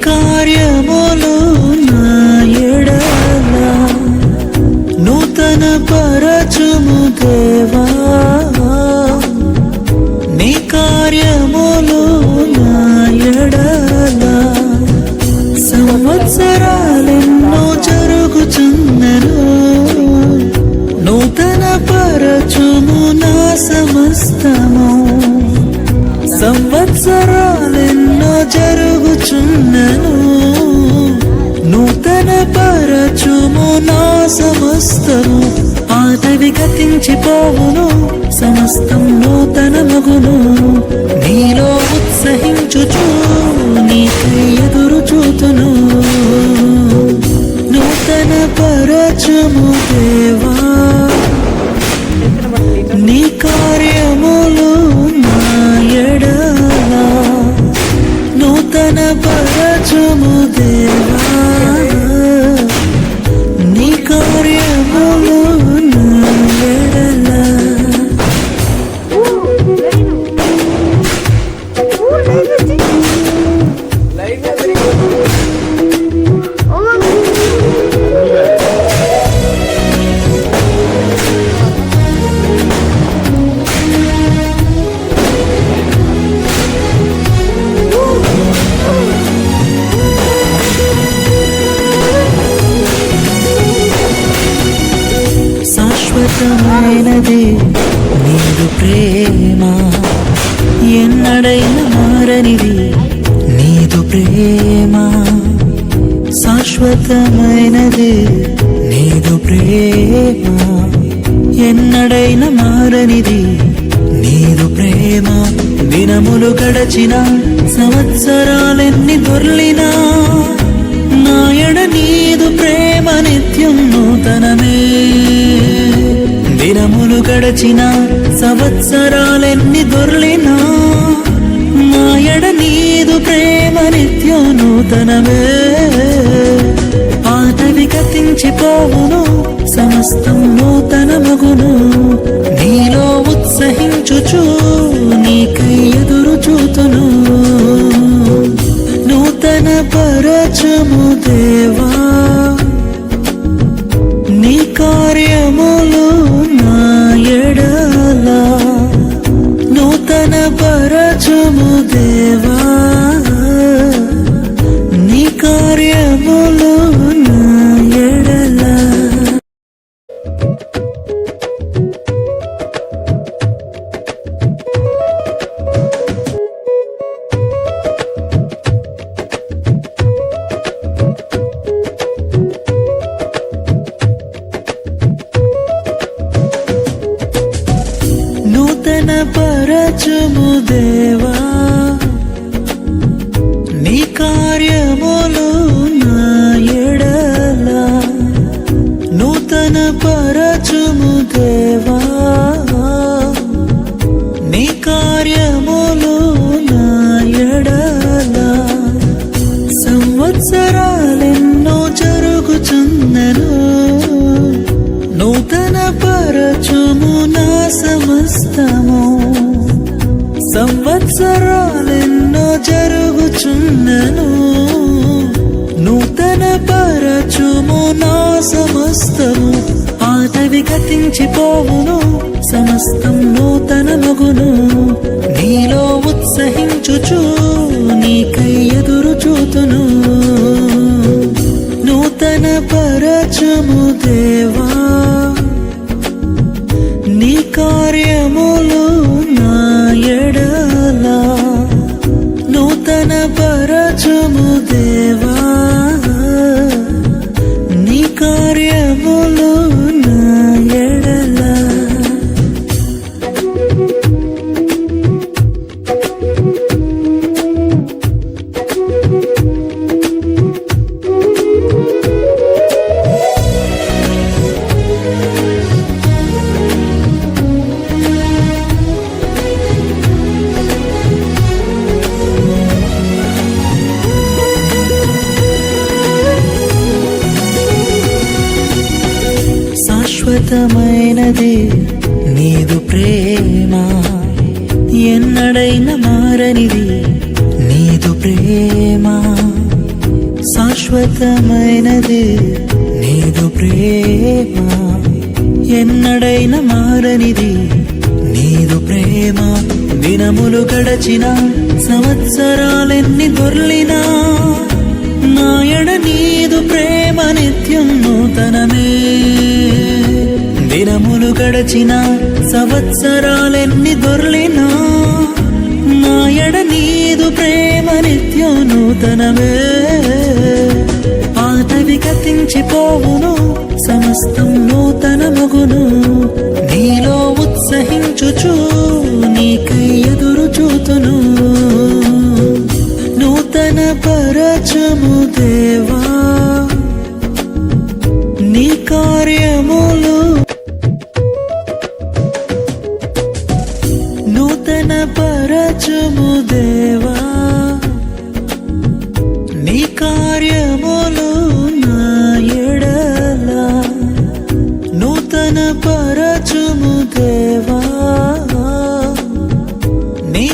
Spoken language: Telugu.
కార్యములు నా ఎడల నూతన పరచుము దేవా, నీ కార్యములు నా ఎడల సంవత్సరాలెన్నో జరుగుచున్నను, నూతన పరచుము నా సమస్తము. సంవత్సరాలెన్నో జరుగుచున్నను, నూతన పరచుము నా సమస్తము. పాతవి గతించిపోవును, సమస్తం నూతన మగును. నీలో ఉత్సహించుచు నీకై ఎదురు చూతును. నూతన పరచుము దేవా, నీ కార్యములు నా ఎడల నూతన పరచుము దేవా, నీ కార్యములు నా ఎడల. శాశ్వతమైనది నీదు ప్రేమ, ఎన్నడైనా మారనిది నీదు ప్రేమ. శాశ్వతమైనది నీదు ప్రేమ, ఎన్నడైనా మారనిది నీదు ప్రేమ. దినములు గడచిన సంవత్సరాలెన్ని దొర్లినా నాయడ నీదు ప్రేమ నిత్యం నూతనమే. దినములు గడచిన సంవత్సరాలెన్ని దొర్లినా నాయడ నీదు ప్రేమ నిత్యం నూతనమే. పాతవి గతించిపోవును, సమస్తం నూతన మగును. నీలో ఉత్సహించుచు నీకై ఎదురు చూతును. నూతన పరచుము దేవా, నీ కార్యములు నా ఎడల నూతన పరచుము దేవా, నీ కార్యములు నా ఎడల. నూతన పరచుము దేవా, నీ కార్యములు నా ఎడల నూతన పరచుము దేవా, నీ కార్యములు నా ఎడల. సంవత్సరాలెన్నో జరుగుచున్నను, నూతన పరచుము నా సమస్తము. సంవత్సరాలెన్నో జరుగుచున్నను, నూతన పరచుము నా సమస్తము. పాతవి గతించిపోవును, సమస్తం నూతన మగును. నీలో ఉత్సహించుచు నీకై ఎదురు చూతును. నూతన పరచుము దేవా, నీ కార్యములు నా ఎడల నూతన పరచుము దేవా, నీ కార్యములు నా ఎడల. శాశ్వతమైనది నీదు ప్రేమ, ఎన్నడైనా మారనిది నీదు ప్రేమ. శాశ్వతమైనది నీదు ప్రేమ, ఎన్నడైనా మారనిది నీదు ప్రేమ. దినములు గడచిన సంవత్సరాలెన్ని దొర్లినా నాయడ నీదు ప్రేమ నిత్యం నూతనమే. దినములు గడచిన సంవత్సరాలెన్ని దొర్లినా నాయడ నీదు ప్రేమ నిత్యం నూతనమే. పాతవి గతించిపోవును, సమస్తం నూతనమగును. నీలో ఉత్సహించుచు నీకై ఎదురు చూతును. నూతన పరచము దేవా నీ కార్యములు, నూతన పరచము దేవా నీ కార్యములు నా ఎడల. నూతన పరచము దేవా నీ